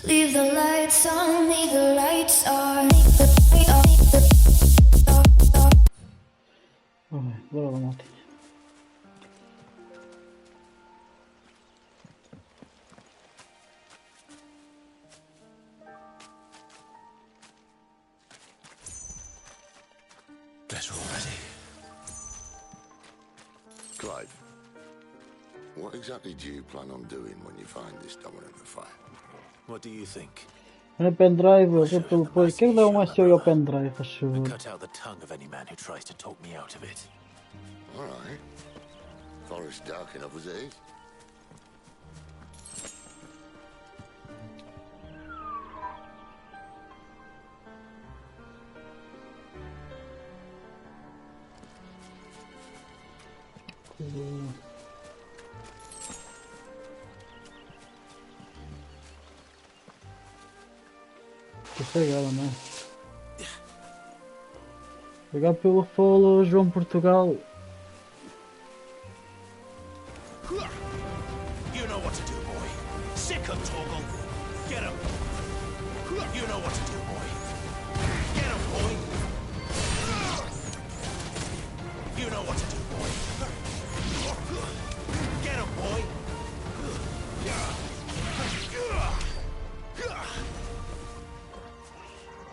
Leave the lights on, leave the lights on. Bora lá, maltinha. Guess we're all ready. Clive, what exactly do you plan on doing when you find this dominant of fire? What do you think? Pendrive, eu pelo apoio. Quem dá um SEO ao pendrive, faz favor? Cut out the tongue of any man who tries to talk me out of it. All right. Forest dark enough as it is. Sossegada, não é? Pegar pelo follow, João Portugal. You know what to do, boy. Sick him, Toggle. Get him. You know what to do, boy. Get him, boy. You know what to do, boy. Get him, boy.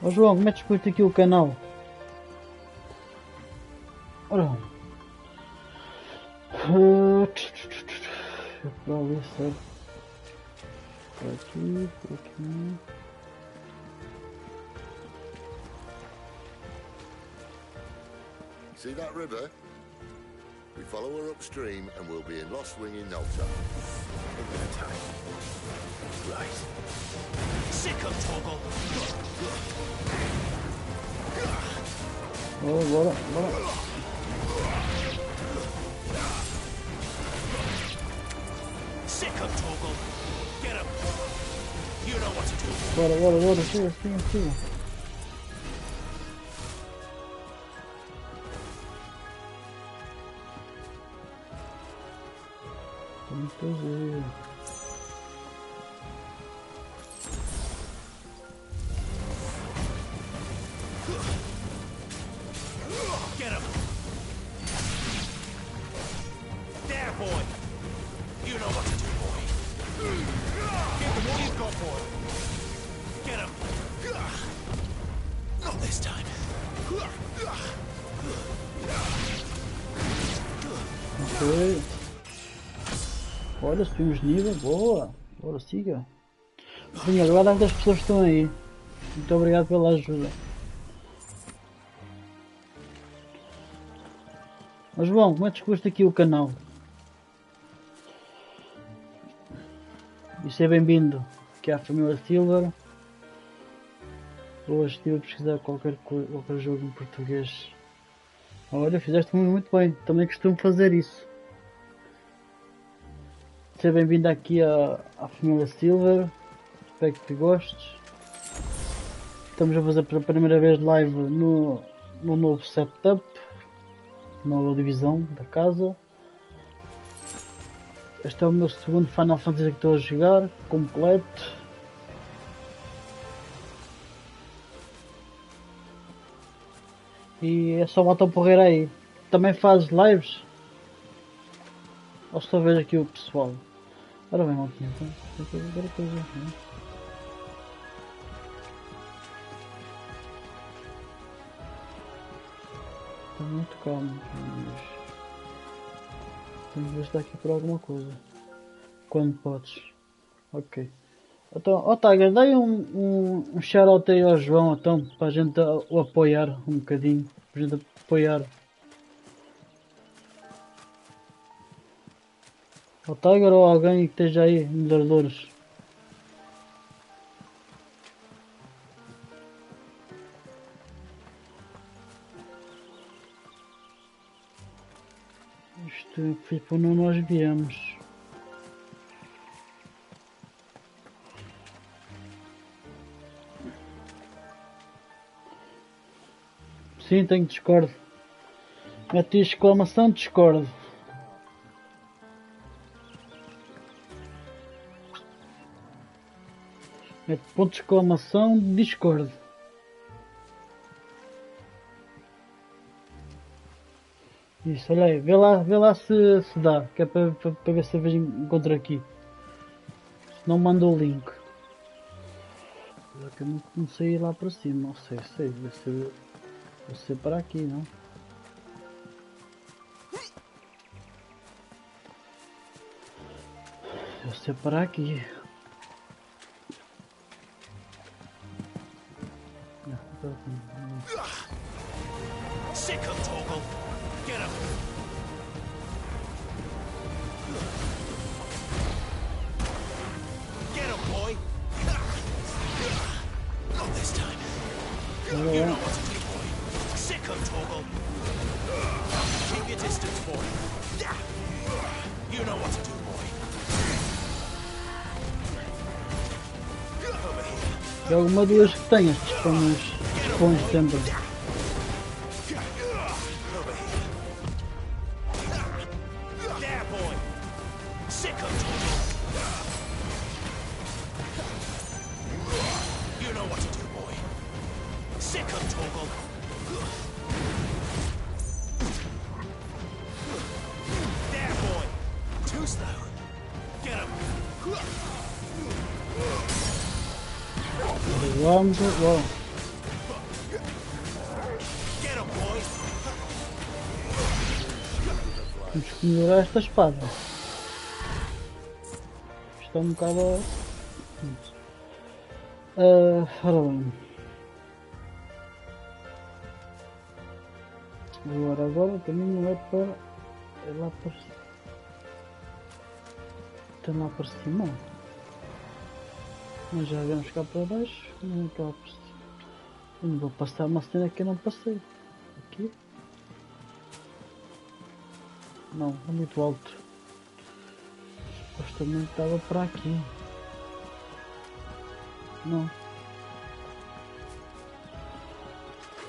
Ó João, como é que discute aqui o canal? Ora. Para ali, certo? Por aqui, por aqui. See that river? We follow her upstream and we'll be in Lost Wing in no time. A bit of time. Right. Sick him, Toggle. Bora. Sick him, Toggle. Get him. You know what to do. Bora, siga. Vamos fazer. Get him. There, boy. You know what to do, boy. Give him what you've got, boy. Get him. Not this time. Ok. Olha, subimos nível, boa. Bora, siga. Sim, agora das pessoas que estão aí. Muito obrigado pela ajuda. Mas João, como é que custa aqui o canal? E seja bem-vindo aqui à família Silver. Hoje estive a pesquisar qualquer jogo em português. Olha, fizeste muito bem, também costumo fazer isso. Seja bem-vindo aqui à família Silver. Espero que te gostes. Estamos a fazer pela primeira vez live no novo setup, nova divisão da casa. Este é o meu segundo Final Fantasy que estou a jogar, completo. E é só botar o porreiro aí. Também fazes lives? Ou só vejo aqui o pessoal? Ora bem, maltinha, então tem que ver a coisa, não é? Está muito calmo, mas tenho que ver se está aqui por alguma coisa. Quando podes. Ok. Então, ó Tiger, dai um shout-out aí ao João, então, para a gente o apoiar um bocadinho. Para a gente apoiar. Ao Tiger ou alguém que esteja aí nos ardores. Isto foi por onde nós viemos. Sim, tenho Discord. Mete exclamação Discord. Mete ponto de exclamação Discord. Isso, olha aí, vê lá se dá, que é para ver se a vez encontro aqui. Se não manda o link. Já que eu não comecei a ir lá para cima, não sei, deve ser para aqui, não? Deve ser para aqui. Não, para aqui, não. Sick of Toggle. Get him. Get him, boy. Not this time. You know what to do, boy. Sick of Toggle. Keep your distance, boy. You know what to do, boy. Over here. Joga uma duas que tenhas, dispões sempre. Over here. There, boy. Sick of Toggle. You know what to do, boy. Sick of Toggle. There, boy. Too slow. Get him. Vamos, bom. Get him, boy. Temos que melhorar esta espada. Está um bocado. Ora bem. Agora o caminho é para. É lá para. Está lá para cima. Mas já viemos cá para baixo. Não é cá para cima. Eu não vou passar uma cena que eu não passei. Aqui. Não, é muito alto. Supostamente estava para aqui. Não.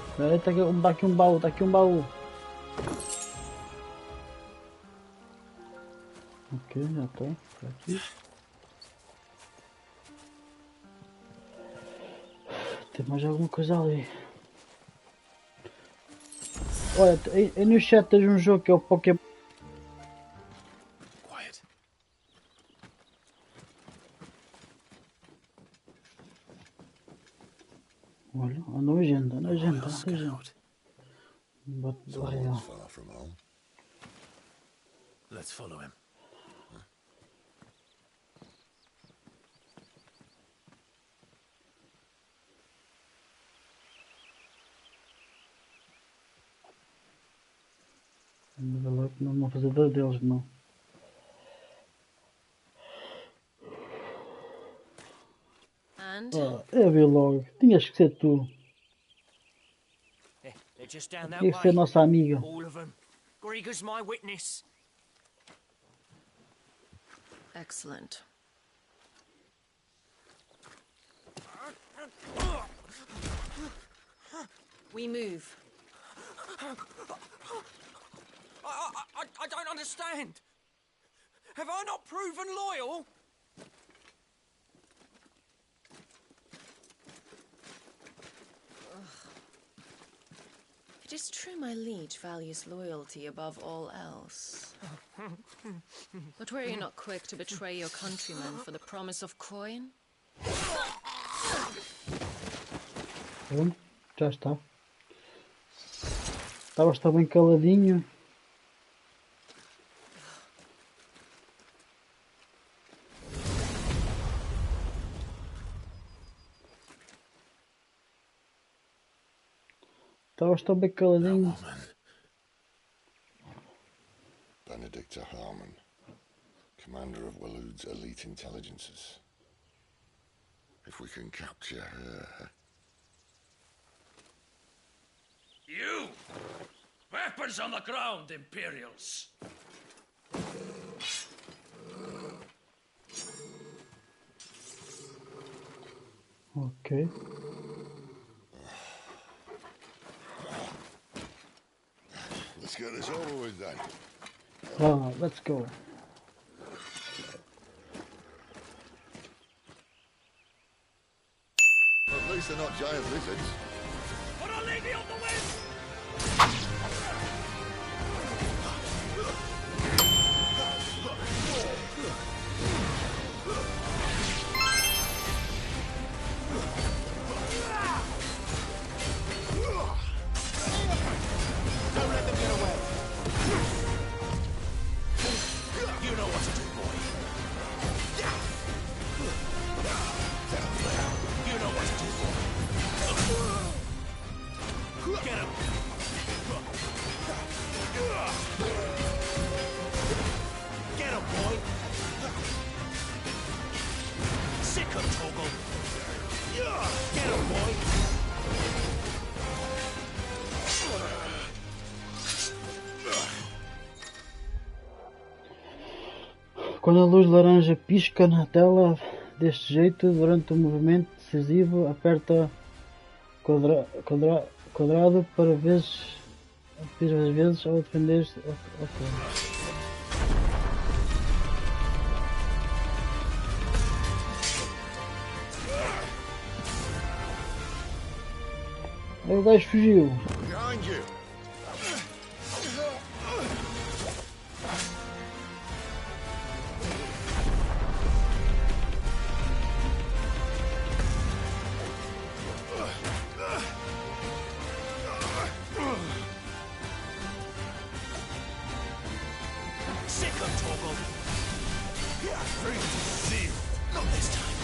Espera aí, está aqui um baú, Ok, já está aqui. Tem mais alguma coisa ali. Olha, aí no chat tens um jogo que é o Pokémon. Quiet. Olha, anda a agenda. Scout. But Someone's far from home. Let's follow him. Não vou fazer deles, não. And Eu vi logo. Tinhas que ser tu. They're just down that Tinha que ser way. nossa amiga. All of them. Grieger's my witness. excellent. We move. I don't understand. Have I not proven loyal? It is true my liege values loyalty above all else. But were you not quick to betray your countrymen for the promise of coin? Pronto, já está. Está bem caladinho. Está bem caladinho. Benedicta Harmon, commander of Walood's elite intelligences. If we can capture her... You! Weapons on the ground, Imperials! Ok. Let's get this over with then. Let's go. least they're not giant lizards. For Our Lady of the Wind! Don't let them get away. You know what to do, boy. You know what to do, boy. Get him. Get him, boy. Sick him, Toggle. Get him, boy. Quando a luz laranja pisca na tela deste jeito, durante o movimento decisivo, aperta quadrado para vezes ao defender-se. Ok. Aí o gajo fugiu. Behind you. Sick him, Toggle. Sealed. Not this time.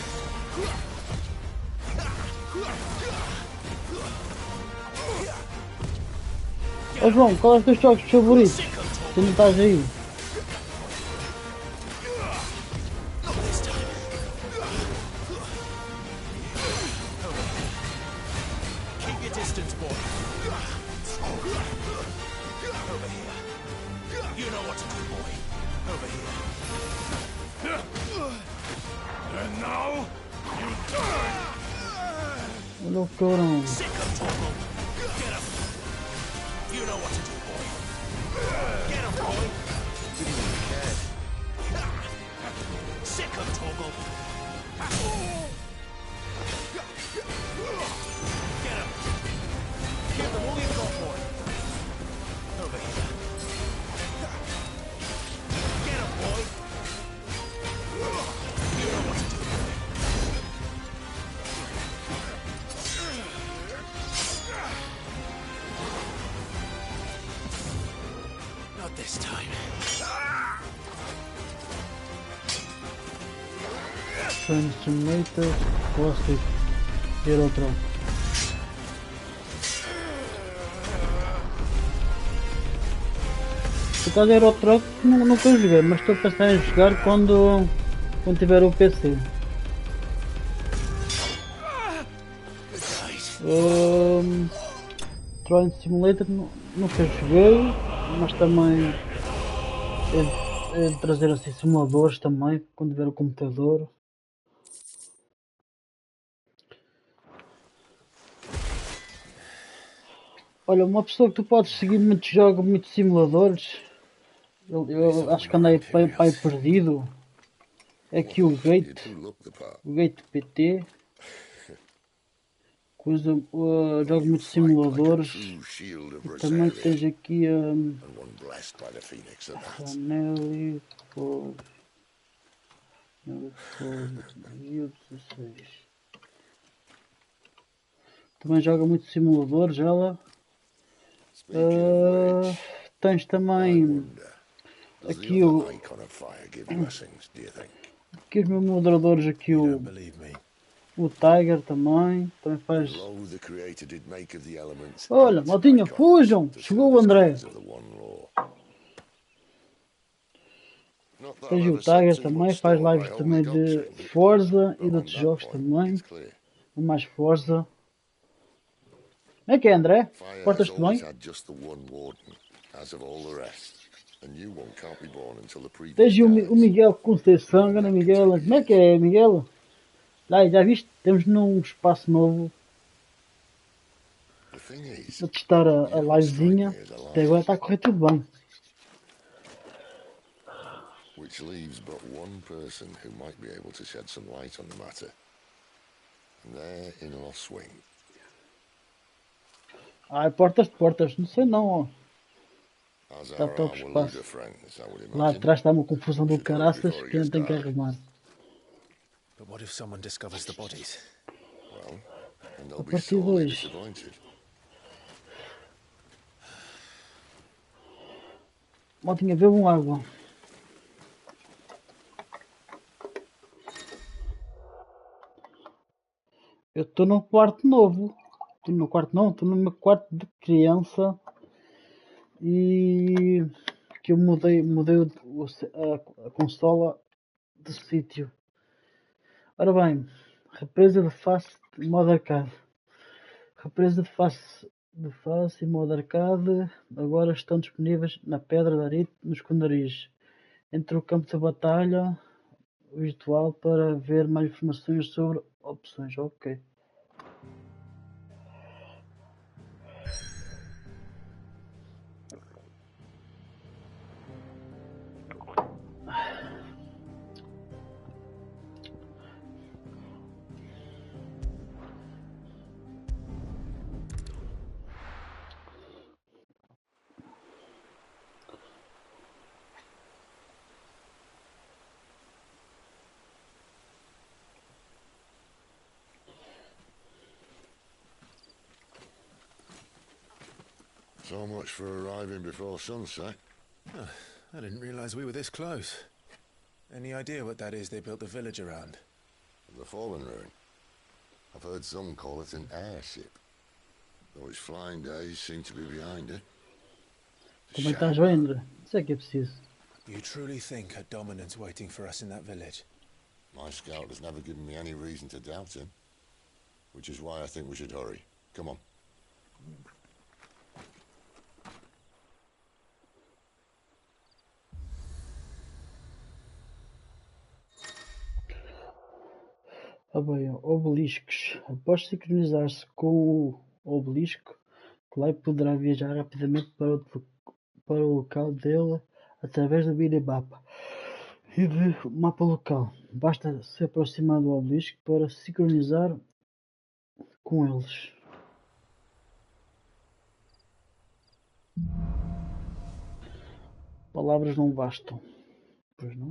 Ó João, qual é os teus jogos favoritos? Sick him, Toggle. Tu não estás aí? Not this time. Keep your distance, boy. Over here. You know what to do, boy. Over here. And now, you die! Olha o carão. Sick him, Toggle. Get him. You know what to do, boy. Get him, boy. Sick him, Toggle. Get him. Give them all you've got, boy. Over here. Get him, boy. You know what to do, boy. Not this time. Transformator Classic Euro Truck. Por causa Euro Truck nunca joguei, mas estou a pensar em jogar quando tiver o PC. Train Simulator nunca joguei, mas também é de trazer assim simuladores também quando tiver o computador. Olha, uma pessoa que tu podes seguir muitos jogos, muitos simuladores, eu acho que andei pai perdido, é aqui o You Gate, do look the part. o Gate PT, coisa, jogo muitos simuladores, True shield of e também Rosaria, tens aqui a and one blessed by the Phoenix at that. Nelly por 2016. Também joga muitos simuladores, ela. Speaking of which, Tens I também wonder, does aqui the o, other icon of fire give blessings, do you think? aqui os meus moderadores, aqui Don't believe me. o Tiger também faz. Lo, the creator did make of the elements. Olha, eight maltinha, icons fujam! to Chegou o serve as André. keys of the one law. Not that Tens I've o ever said Tiger too também, much faz store by lives holy também de doctrine, Forza e but de on outros that jogos point, também. it's clear. Mais Forza. Como é que é, André? Fire has Portas-te always bem? had just the one warden, as of all the rest. A new one can't be born until the previous Tens o dies. Miguel Conceição, grande Miguel. Como é que é, Miguel? Lá, já viste? Temos num espaço novo The thing is, a testar a you don't livezinha. strike me as a Até agora está a correr tudo bem. which leaves but one person who might be able to shed some light on the matter. They're in a swing. Ai, portas de portas, não sei não, ó. As Está our pouco our espaço. leader friends, I would Lá imagine. atrás está uma confusão do Should hurry caraças before it que ainda gets tem que dark. arrumar. But what if someone discovers the bodies? Well, and A they'll be partir de sorely hoje. disappointed. Maltinha, bebam água. Eu estou num quarto novo. Estou no quarto não, estou no meu quarto de criança. E que eu mudei a consola de sítio. Ora bem, represa de face de modo arcade. Represa de face e modo arcade agora estão disponíveis na Pedra de Arite, no esconderijo. Entre o campo de batalha virtual para ver mais informações sobre opções. Ok. So much for arriving before sunset. I didn't realize we were this close. Any idea what that is they built the village around? The fallen ruin. I've heard some call it an airship. Though its flying days seem to be behind it. Como é que estás bem, André? Isso é que é preciso. You truly think a dominant's waiting for us in that village? My scout has never given me any reason to doubt him. Which is why I think we should hurry. Come on. Ah bem, obeliscos. Após sincronizar-se com o obelisco, Qilive poderá viajar rapidamente para o local dele através do minimapa e de mapa local. Basta se aproximar do obelisco para sincronizar com eles. Palavras não bastam. Pois não?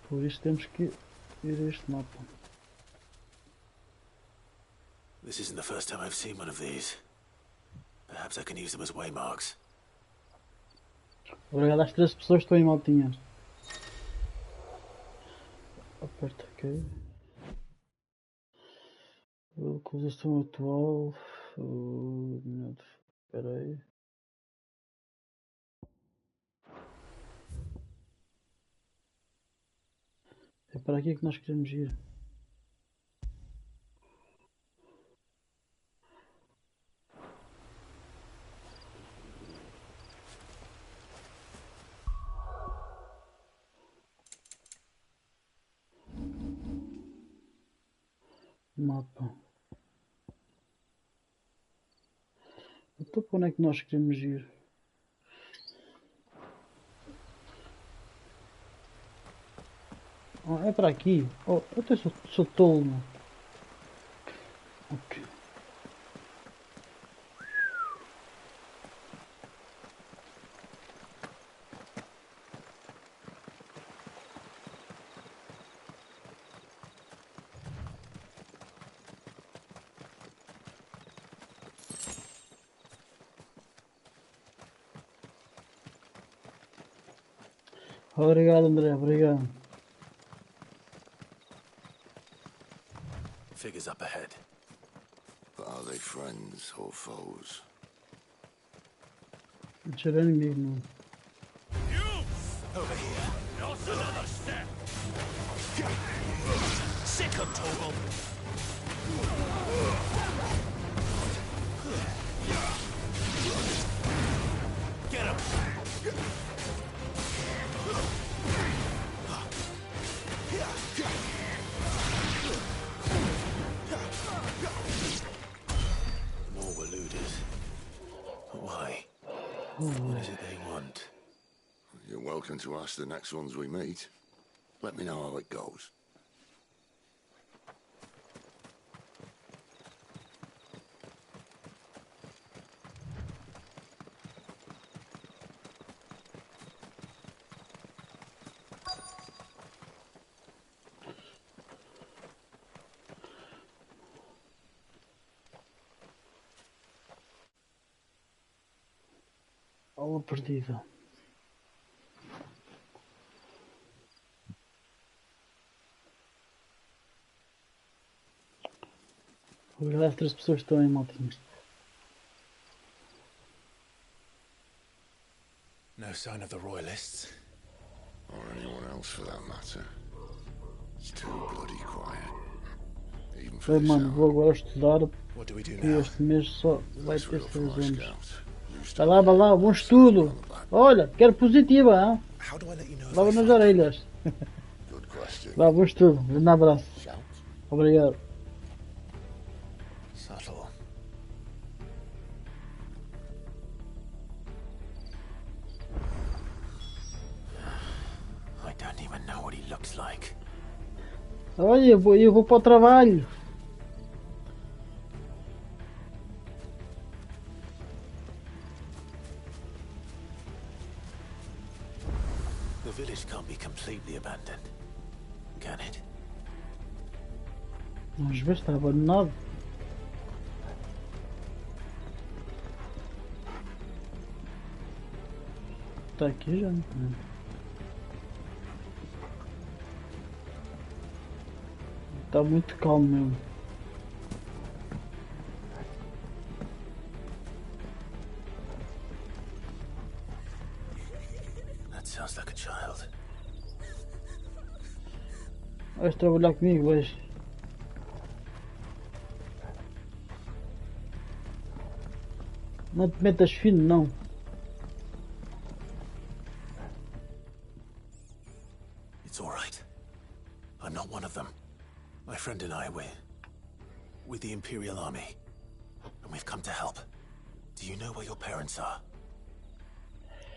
Por isso temos que ir a este mapa. This isn't the first time I've seen one of these. Perhaps I can use them as waymarks. Obrigado às 13 pessoas que estão em maltinha. Aperta OK. Localização atual. Espera aí. É para aqui que nós queremos ir. Mapa. Então para onde é que nós queremos ir? É para aqui. Oh, eu até sou tolo. Ok. Obrigado, André. Obrigado. Figures up ahead. But are they friends or foes? Deixa eu ver inimigo, não. Over here. Not another step. Sick of Toggle. Get him. More were looters. But why? What is it they want? you're welcome to ask the next ones we meet. Let me know how it goes. Aula perdida. Obrigado às 3 pessoas que estão em motinhos. No sign of the royalists. Or anyone else for that matter. It's too bloody quiet. Even for Bem, this mano, vou hour. agora estudar What do we do e now? este mês só vai Let's ter reel 6 from our anos. scout. You Vai lá, bom estudo. Olha, quero positiva, hein? How do I let you know if Lava I nas find it? orelhas. Good question. Vá, bom estudo. Um abraço. Shout? Obrigado. Subtle. I don't even know what he looks like. Olha, eu vou para o trabalho. The village can't be completely abandoned, can it? Vamos ver se está abandonado. Está aqui já. Está muito calmo mesmo. That sounds like a child. Vais trabalhar comigo hoje. Não te metas fino, não. It's all right. I'm not one of them. My friend and I, we're with the Imperial Army, and we've come to help. Do you know where your parents are?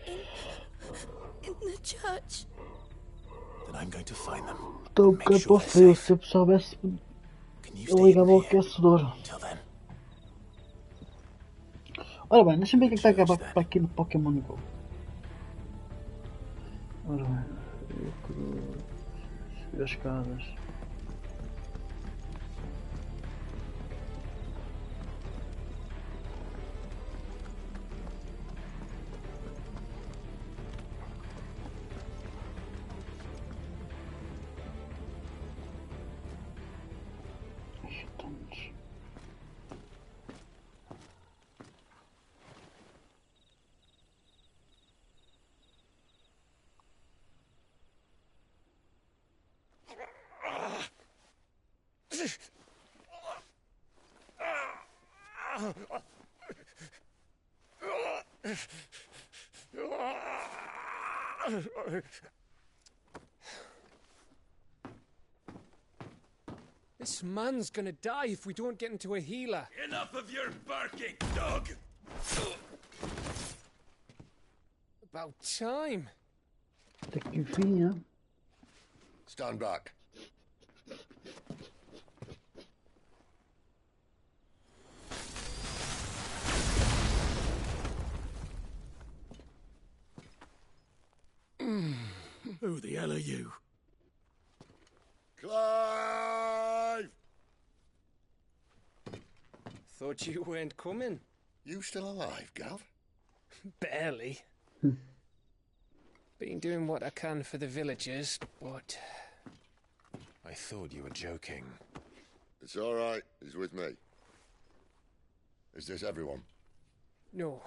In the church. Then I'm going to find them. Estou um Make bocado para o sure they're frio. safe. Se eu soubesse, Can you eu stay ligava ao in here aquecedor. until then? Ora bem, deixa-me ver o que é que está para aqui no Pokémon Go. Ora bem, eu cruzo, subir as escadas. Estamos. This man's gonna die if we don't get into a healer. Enough of your barking, dog! About time. Até que enfim, hein? Stand back. Who the hell are you? Clive! Thought you weren't coming. You still alive, Gav? Barely. Been doing what I can for the villagers, but I thought you were joking. It's all right. He's with me. Is this everyone? no,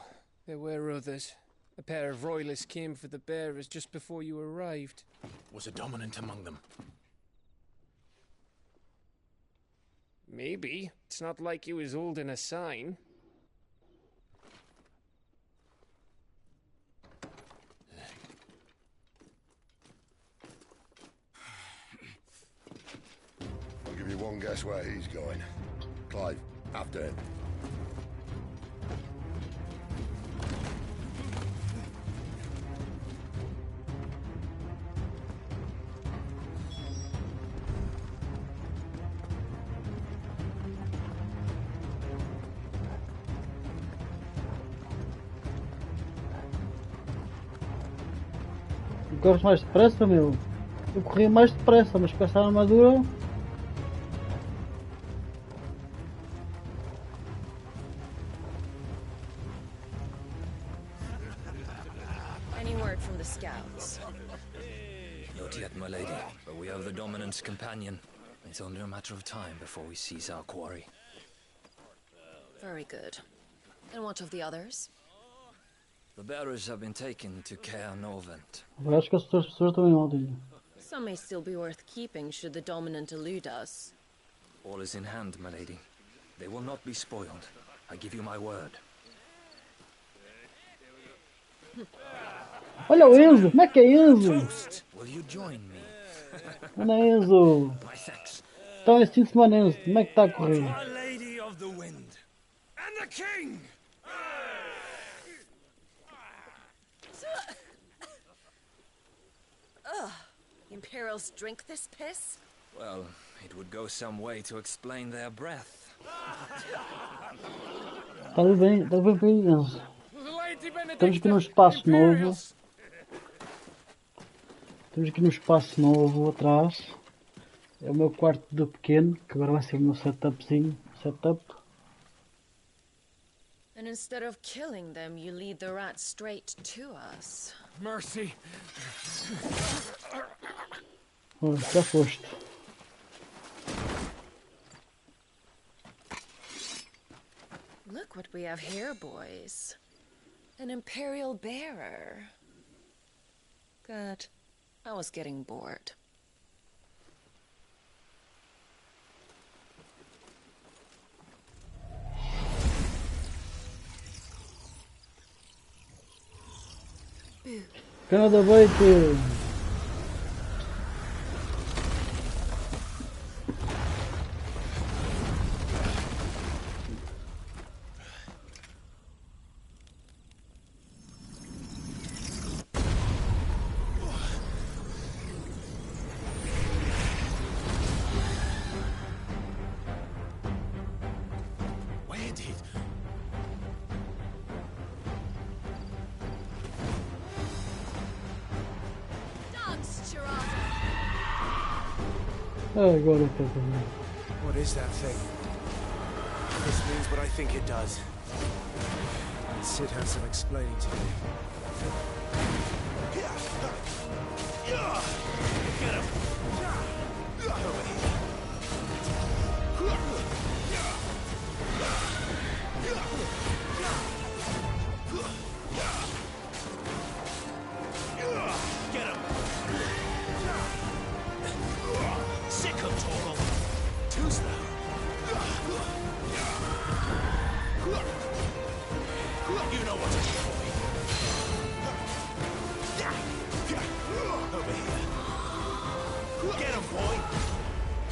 there were others. A pair of royalists came for the bearers just before you arrived. Was a dominant among them? Maybe. It's not like he was holding a sign. I'll give you one guess where he's going. Clive, after him. corres mais depressa, meu. Eu corria mais depressa, mas com essa armadura. Any word from the scouts? Not yet, my lady, but we have the dominant's companion. It's only a matter of time before we seize our quarry. Very good. And what of the others? The bearers have been taken to Care Novent. Eu acho que as outras pessoas também ontem. Some may still be worth keeping should the dominant elude us. All is in hand, my lady. They will not be spoiled. I give you my word. Olha o Enzo, como é que é Enzo? Will you join me? Olha Enzo. My thanks. Então este fim de semana Enzo, como é que está a correr? Our Lady of the Wind and the King. Imperials drink this piss? Well, it would go some way to explain their breath. Está bem para aí Enzo. Estamos aqui num espaço novo. Estamos aqui num espaço novo atrás. É o meu quarto do pequeno, que agora vai ser o meu setupzinho. And instead of killing them, you lead the rats straight to us. Mercy. Oh, já foste. Look what we have here, boys. An Imperial bearer. Good. I was getting bored. Canada Bacon. Where did? Agora está também. What is that thing? This means what I think it does. And Sid has some explaining to do. Get him. Over here. Get him. Sick of Torgal. Too slow. You know what to do, boy. Over here. Get him, boy.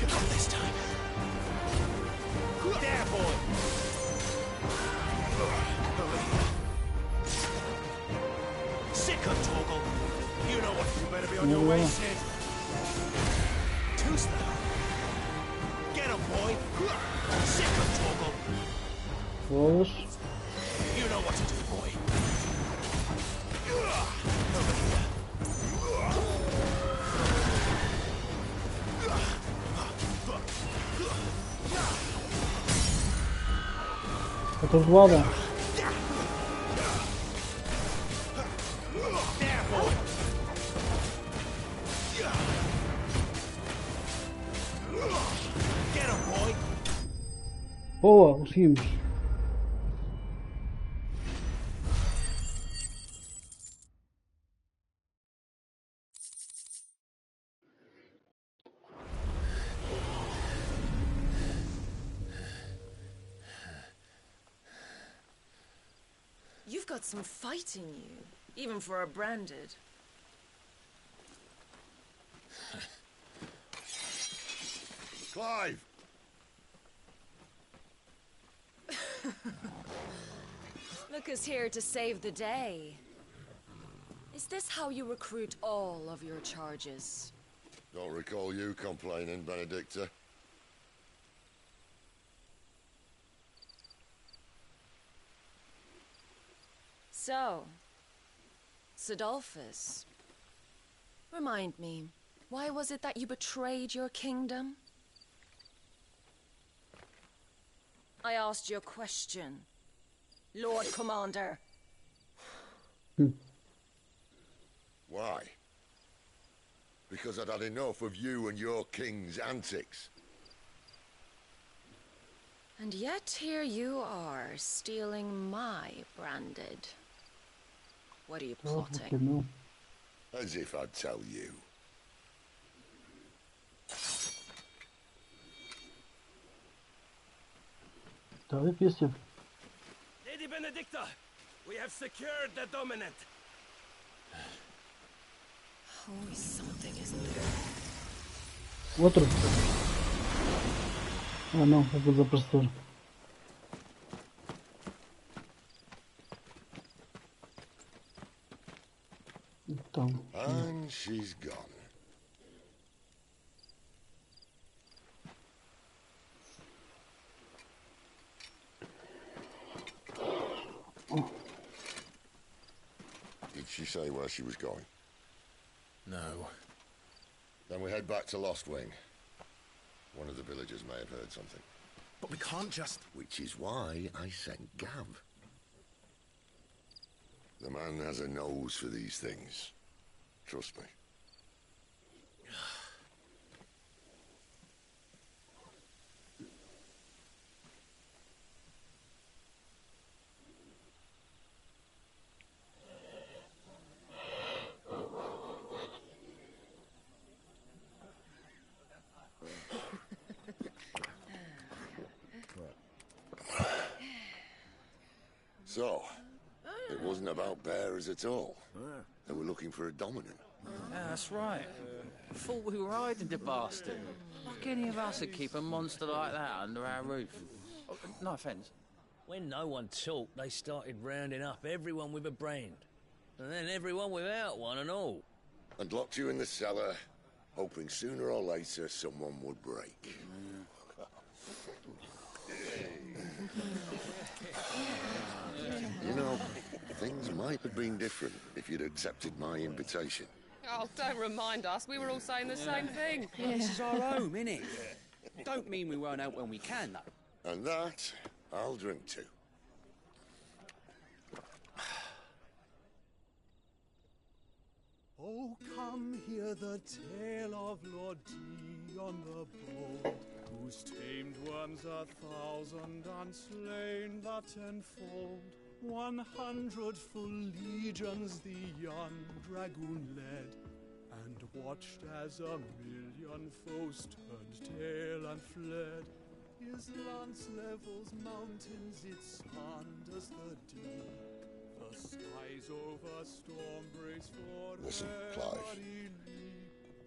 Not this time. There, boy. Over here. Sick of Torgal. You know what? You better be on your way, Sid. Too slow. Get him, boy. Sick of Torgal. Vamos. You know what to do, boy. Over here. Estou voada. There, boy. Get him, boy. Boa, conseguimos. You've got some fight in you, even for a branded. Clive! Look who's here to save the day. Is this how you recruit all of your charges? Don't recall you complaining, Benedicta. So, Sidolphus, Remind me, why was it that you betrayed your kingdom? I asked you a question, Lord Commander. Why? Because I'd had enough of you and your king's antics. And yet here you are, stealing my branded. What are you plotting? As if I'd tell you. Tá difícil. Lady Benedicta, we have secured the dominant. Always something, isn't there? Outro. Ah não, eu vou desaparecer. Então. And she's gone. Did she say where she was going? No. Then we head back to Lost Wing. One of the villagers may have heard something. But we can't just... Which is why I sent Gav. The man has a nose for these things. Trust me. So, it wasn't about bearers at all. They were looking for a dominant. Yeah, that's right. Thought we were hiding the bastard. Like any of us would keep a monster like that under our roof. Oh, no offence. When no one talked, they started rounding up everyone with a brand. And then everyone without one and all. And locked you in the cellar, hoping sooner or later someone would break. You know, things might have been different if you'd accepted my invitation. Oh, don't remind us. We were all saying the same thing. This is our home, innit? Don't mean we won't out when we can, though. And that, I'll drink to. Oh, come hear the tale of Lord Dion the Bold, whose tamed worms 1,000 and slain the tenfold. 100 full legions the young dragoon led, and watched as 1,000,000 foes turned tail and fled. His lance levels mountains, it sanders the deep. The skies over storm breaks for Listen, Clive.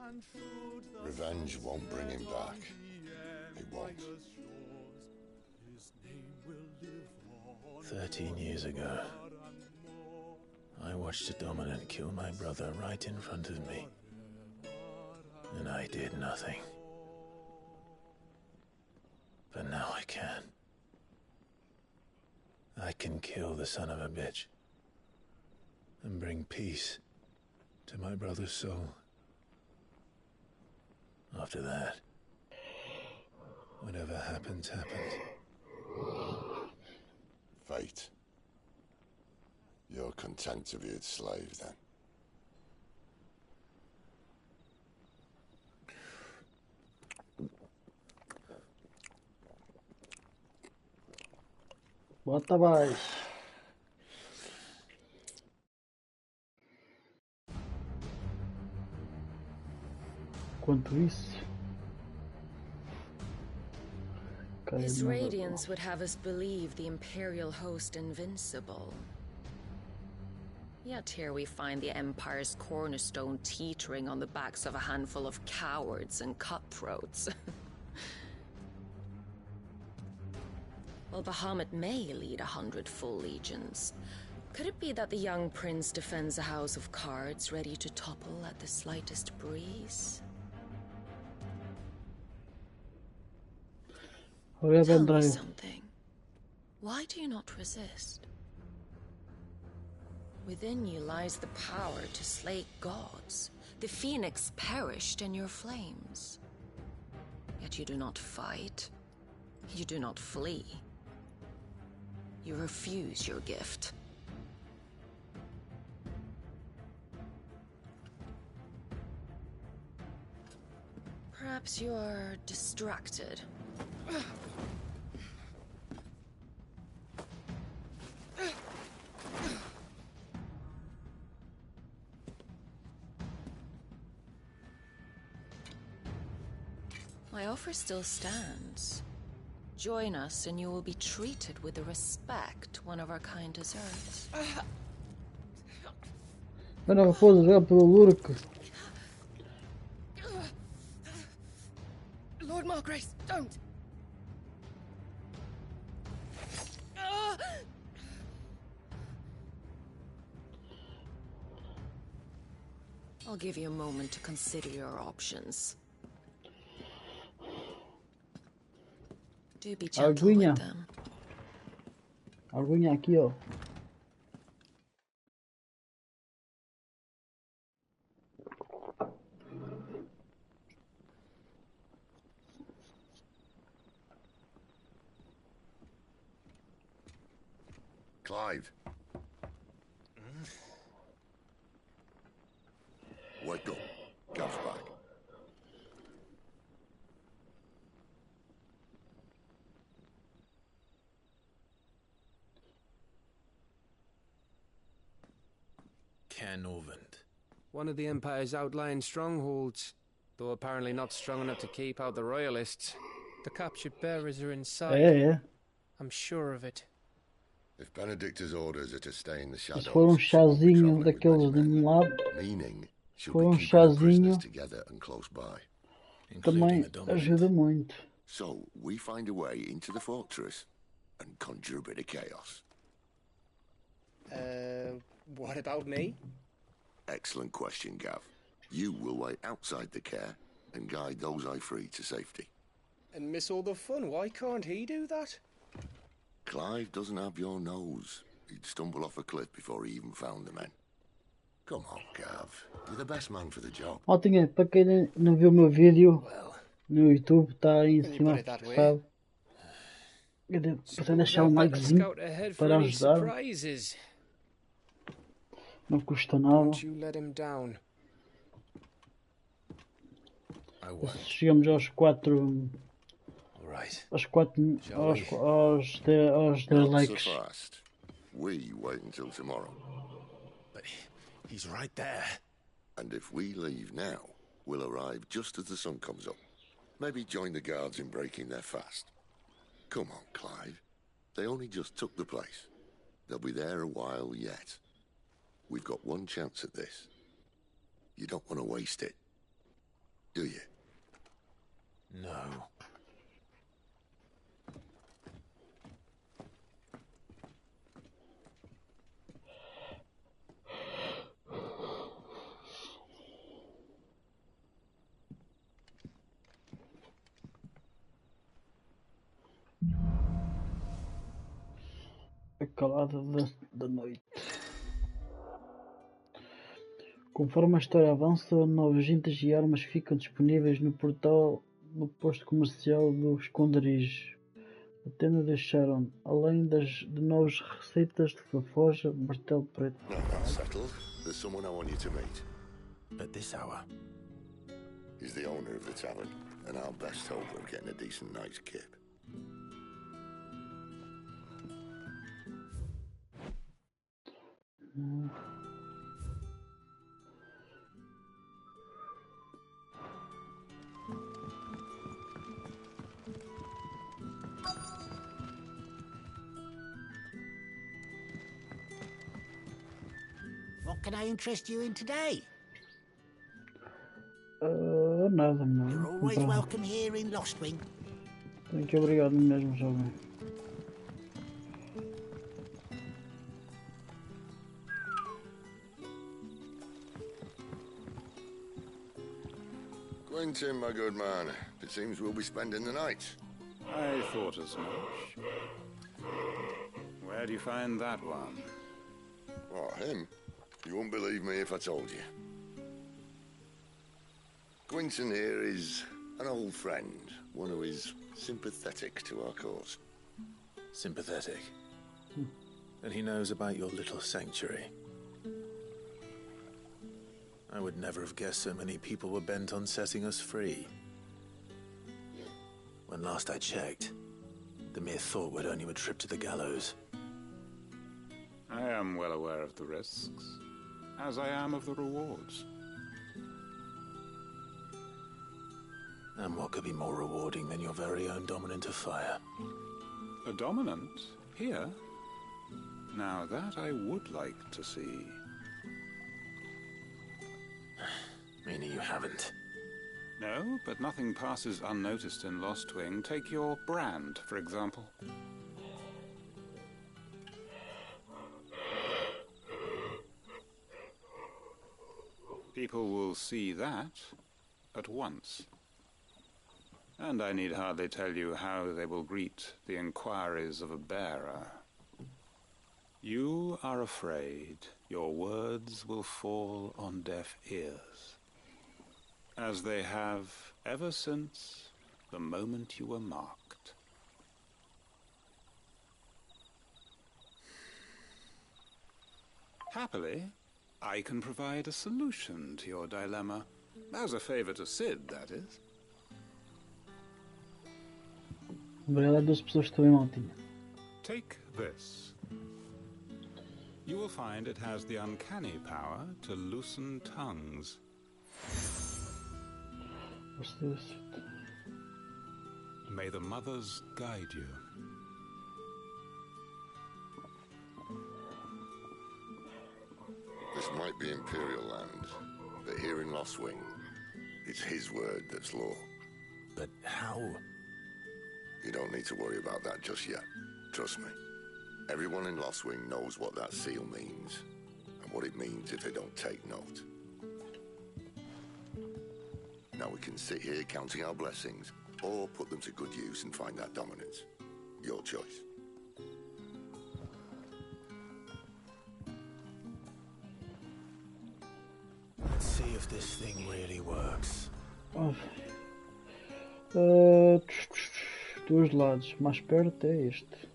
and should the Revenge won't bring him back. It won't. His name will live on 13 years ago, I watched a dominant kill my brother right in front of me. And I did nothing. But now I can. I can kill the son of a bitch. And bring peace to my brother's soul. After that, whatever happens, happens. Fate. You're content to be its slave, then? Bota mais. Enquanto isso, His radiance would have us believe the Imperial host invincible. Yet here we find the Empire's cornerstone teetering on the backs of a handful of cowards and cutthroats. Well, Bahamut may lead 100 full legions. Could it be that the young prince defends a house of cards ready to topple at the slightest breeze? Tell me something. Why do you not resist? Within you lies the power to slay gods. The phoenix perished in your flames. Yet you do not fight. You do not flee. You refuse your gift. Perhaps you are distracted. My offer still stands. Join us and you will be treated with the respect one of our kind deserves. Era raposa jogar pelo Lurk. Lord Margrace, don't! I'll give you a moment to consider your options. Do be gentle with them. Aguinha aqui, ó. Clive. Wake up. Gav's back. One of the Empire's outlying strongholds, though apparently not strong enough to keep out the Royalists. The captured bearers are inside. É. I'm sure of it. If Benedicta's orders are to stay in the shadows, Se for chazinho daqueles de um lado, meaning se for chazinho, together and close by. Também ajuda muito. So we find a way into the fortress and conjure a bit of chaos. What about me? Excellent question, Gav. You will wait outside the care and guide those I free to safety. And miss all the fun. Why can't he do that? Clive doesn't have your nose. He'd stumble off a cliff before he even found the men. Come on, Gav. You're the best man for the job. Maltinha, para quem não viu o meu vídeo no YouTube, está aí em cima, sabe? Para deixar um likezinho para ajudar. Não custa nada. Chegamos aos 4. Aos 10 likes. We wait until tomorrow. But he's right there. And if we leave now, we'll arrive just as the sun comes up. Maybe join the guards in breaking their fast. Come on, Clive. They only just took the place. They'll be there a while yet. We've got one chance at this. You don't want to waste it, do you? No. A calada da noite. Conforme a história avança, novas juntas e armas ficam disponíveis no portal no posto comercial do esconderijo. A tenda de Sharon, além de novas receitas de fafoja, martelo preto. No, that's settled. There's someone I want you to meet. At this hour? He's the owner of the tavern, and our best hope of getting a decent night's kip. What can I interest you in today? Nada, não. You're always welcome here in Lostwing. Muito obrigado mesmo, jovem. Quentin, my good man. It seems we'll be spending the night. I thought as much. Where do you find that one? What, him? You wouldn't believe me if I told you. Quinton here is an old friend, one who is sympathetic to our cause. Sympathetic? And he knows about your little sanctuary. I would never have guessed so many people were bent on setting us free. When last I checked, the mere thought would earn you a trip to the gallows. I am well aware of the risks, as I am of the rewards. And what could be more rewarding than your very own dominant of fire? A dominant? Here? Now that I would like to see. Meaning you haven't? No, but nothing passes unnoticed in Lost Wing. Take your brand, for example. People will see that at once. And I need hardly tell you how they will greet the inquiries of a bearer. You are afraid your words will fall on deaf ears, as they have ever since the moment you were marked. Happily, I can provide a solution to your dilemma, as a favor to Sid, that is. Obrigado, 2 pessoas que estão em montinha. Take this. You will find it has the uncanny power to loosen tongues. What's this? May the mothers guide you. This might be Imperial land, but here in Lost Wing, it's his word that's law. But how? You don't need to worry about that just yet. Trust me. Everyone in Lost Wing knows what that seal means, and what it means if they don't take note. Now we can sit here counting our blessings, or put them to good use and find that dominance. Your choice. Let's see if this thing really works. Dois lados. Mais perto é este.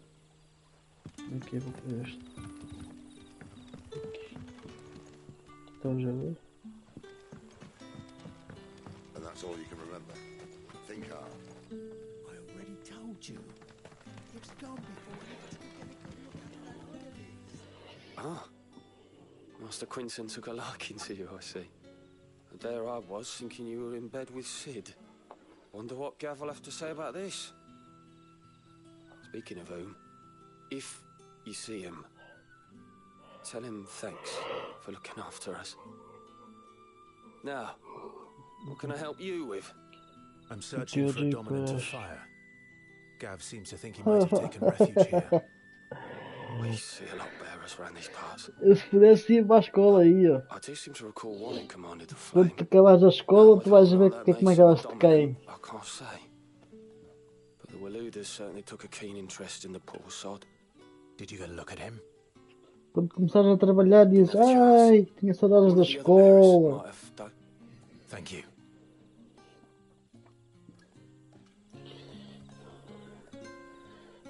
Aqui vou ter este. Aqui. Estamos a ver? And that's all you can remember. Think hard. I already told you. It's gone before you. Ah, Master Quinton took a liking to you, I see. And there I was, thinking you were in bed with Sid. Wonder what Gav will have to say about this. Speaking of whom, if you see him, tell him thanks for looking after us. Now, what can I help you with? I'm searching for a dominant of fire. Gav seems to think he might have taken refuge here. We see a lot bearers around these parts. Se pudesse ir para a escola aí, ó. I do seem to recall one who commanded the flame. Quando tu acabares a escola, tu vais ver como é que elas te caem. I can't say. But the Waluders certainly took a keen interest in the poor sod. Did you go look at him? Quando começares a trabalhar, dizes: ai, tinha saudades da escola. Thank you.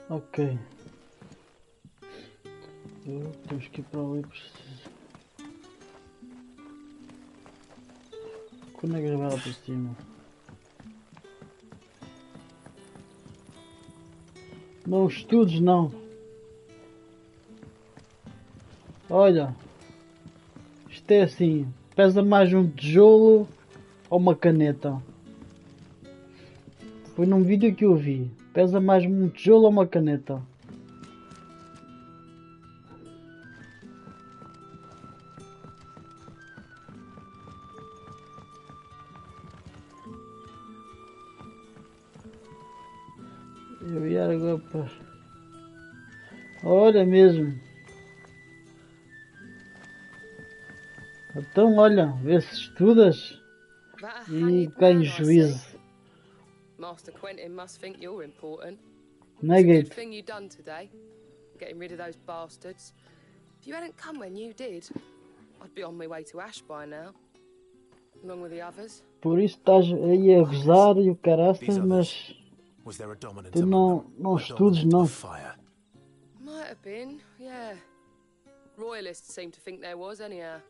Ok. Temos que ir para ali. Quando é que vai lá para cima? Não estudes, não. Olha. Isto é assim. Pesa mais um tijolo ou uma caneta. Foi num vídeo que eu vi. Pesa mais um tijolo ou uma caneta. Eu ia agora para... Olha mesmo. Então olha, vê se estudas e ganhas juízo. Master Quentin must think you're important. Negate. It's a good thing you done today, getting rid of those bastards. If If you hadn't come when you did, I'd be on my way to Ash by now, along with the others. Por isso estás aí a gozar e o caraças, mas Was there a dominant tu among them? não A estudes dominant não. of fire? Might have been, yeah. Royalists seem to think there was, anyhow.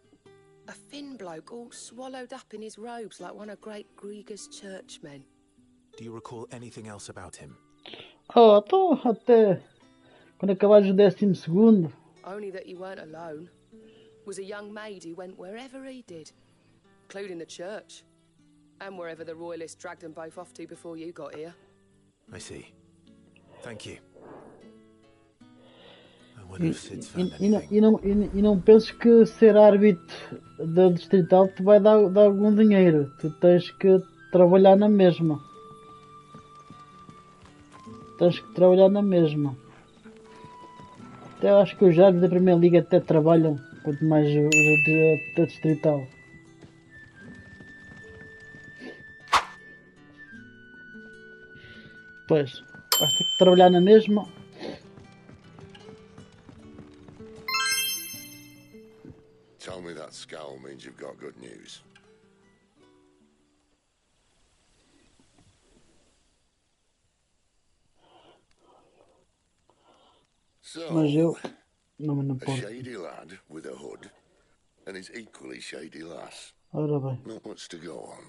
A thin bloke all swallowed up in his robes like one of great Grieger's churchmen. Do you recall anything else about him? Oh, então até quando acabares o 12º. Only that he weren't alone. Was a young maid who went wherever he did, including the church, and wherever the Royalists dragged them both off to before you got here. I see. Thank you. I wonder if Sid's found anything. E não penses que ser árbitro da distrital te vai dar algum dinheiro. Tu tens que trabalhar na mesma. Tens que trabalhar na mesma. Até eu acho que os árbitros da Primeira Liga até trabalham, quanto mais os da distrital. Pois, vais ter que trabalhar na mesma. Tell me that scowl means you've got good news. Mas So, eu não me a importo. shady lad with a hood and his equally shady lass. Ora bem. Not much to go on,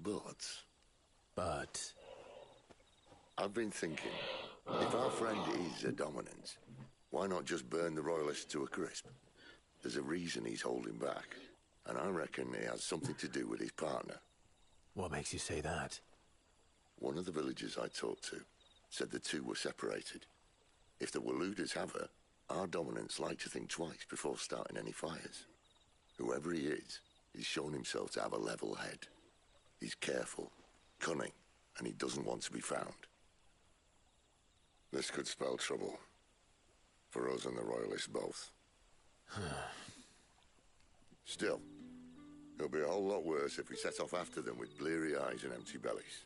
but I've been thinking, if our friend is a dominant, why not just burn the royalists to a crisp? There's a reason he's holding back, and I reckon it has something to do with his partner. What makes you say that? One of the villagers I talked to said the two were separated. If the Waluders have her, our dominants like to think twice before starting any fires. Whoever he is, he's shown himself to have a level head. He's careful, cunning, and he doesn't want to be found. This could spell trouble. For us and the Royalists both. Still, it'll be a whole lot worse if we set off after them with bleary eyes and empty bellies.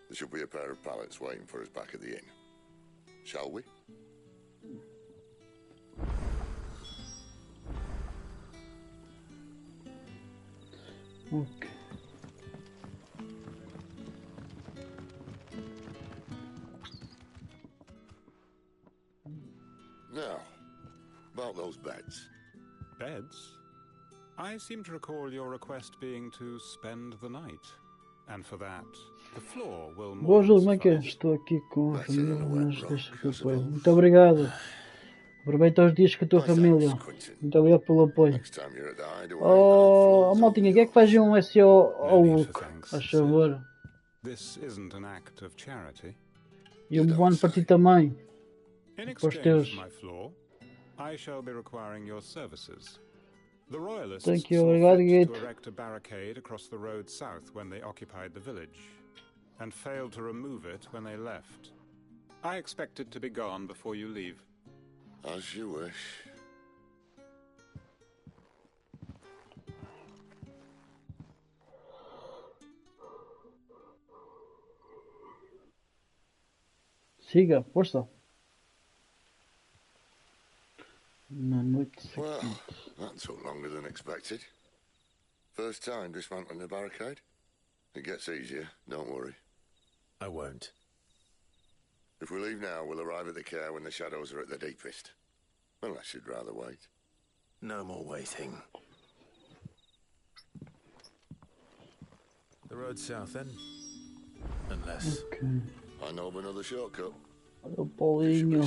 There should be a pair of pallets waiting for us back at the inn. Shall we? Ok. Now, about those beds. Beds? I seem to recall your request being to spend the night. And for that, the floor will more Boa, than como é que é? suffice. Estou aqui com a família, mas deixa que eu apoio. Muito obrigado. Aproveita os dias com a tua família. Muito obrigado pelo apoio. Oh, maltinha, quem é que faz um SEO ao Hulk? Faz favor. This isn't an act of charity. E um bom ano para ti também. In Para os exchange teus. for my floor, I shall be requiring your services. The Royalists Thank you, saw obrigado, fit Gate. to erect a barricade across the road south when they occupied the village, and failed to remove it when they left. I expect it to be gone before you leave. As you wish. Siga, força. Na noite Well, seguinte. that took longer than expected. First time dismantling the barricade? It gets easier, don't worry. I won't. If we leave now, we'll arrive at the care when the shadows are at their deepest. Unless you'd rather wait. No more waiting. The road south then? Unless... Ok. I know of another shortcut. Olha o Paulinho.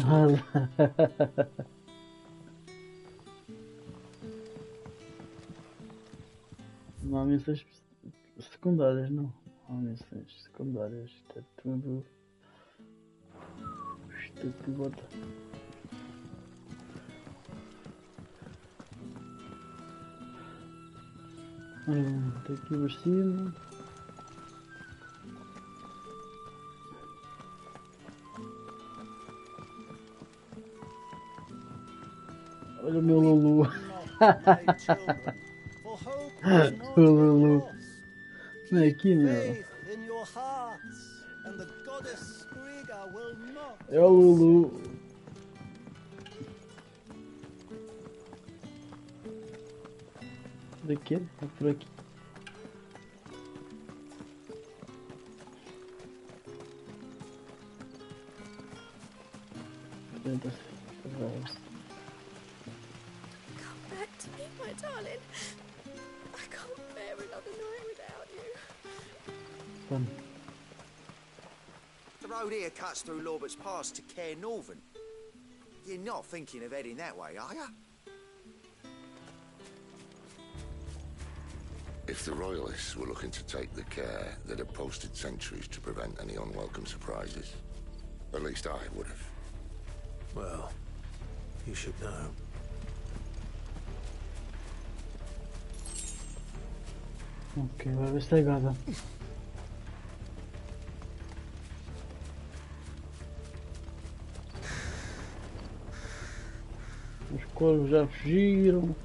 Não há missões secundárias, não. Não há missões secundárias. Isto é tudo. Isto é tudo outra. Está aqui por cima. Olha o meu Lulu. O Lulu. Vem aqui, meu. É o Lulu. Daqui? É por aqui. Come back to me, my darling. I can't bear another night without you. The road here cuts through Lorbert's Pass to Care Northern. You're not thinking of heading that way, are you? If the Royalists were looking to take the care, they'd have posted sentries to prevent any unwelcome surprises. At least I would have. Well, you should know. Ok, vai ver se é gada. Os corvos já fugiram.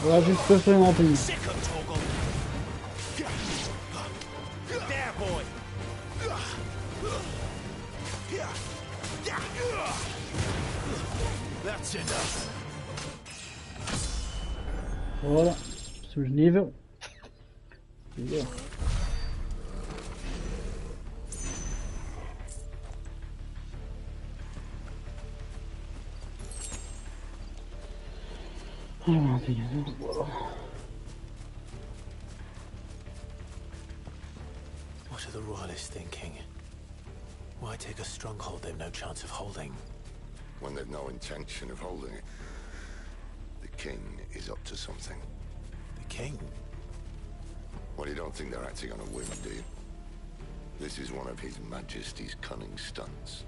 Lá a gente depois foi um alpinho. Bora, subimos nível. What are the Royalists thinking? Why take a stronghold they've no chance of holding? When they've no intention of holding it. The king is up to something. The king? Well, you don't think they're acting on a whim, do you? This is one of His Majesty's cunning stunts,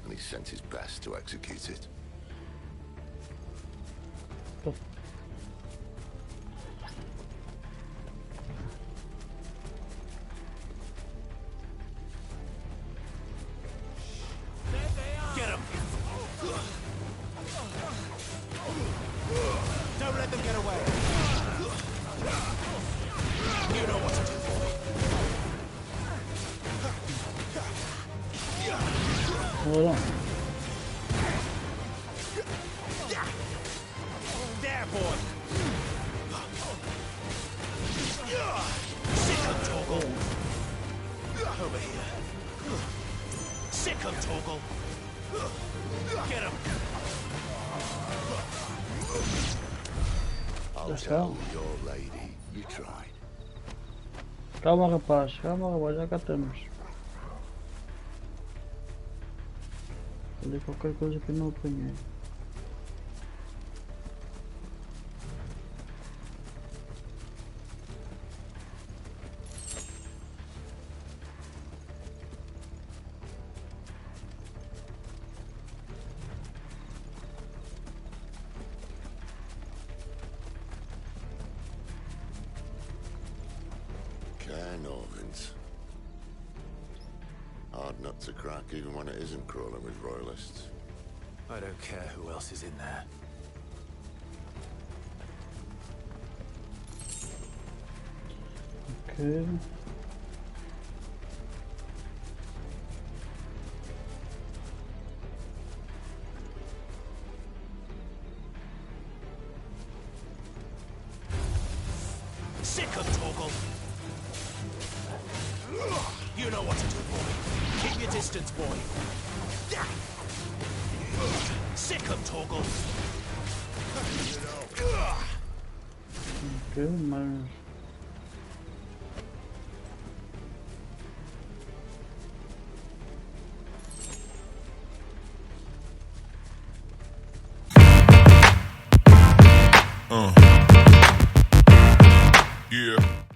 and he's sent his best to execute it. Hold on. There, boy. Sick of Toggle. Over here. Sick of Toggle. Get him. I'll tell your lady you tried. Calma, rapaz, já cá estamos. Ali qualquer coisa que eu não apanhei. Hard nut to crack, even when it isn't crawling with Royalists. I don't care who else is in there. Okay. Sick of Toggle. You know what to do, boy. Keep your distance, boy. Sick of Toggle. Okay, mas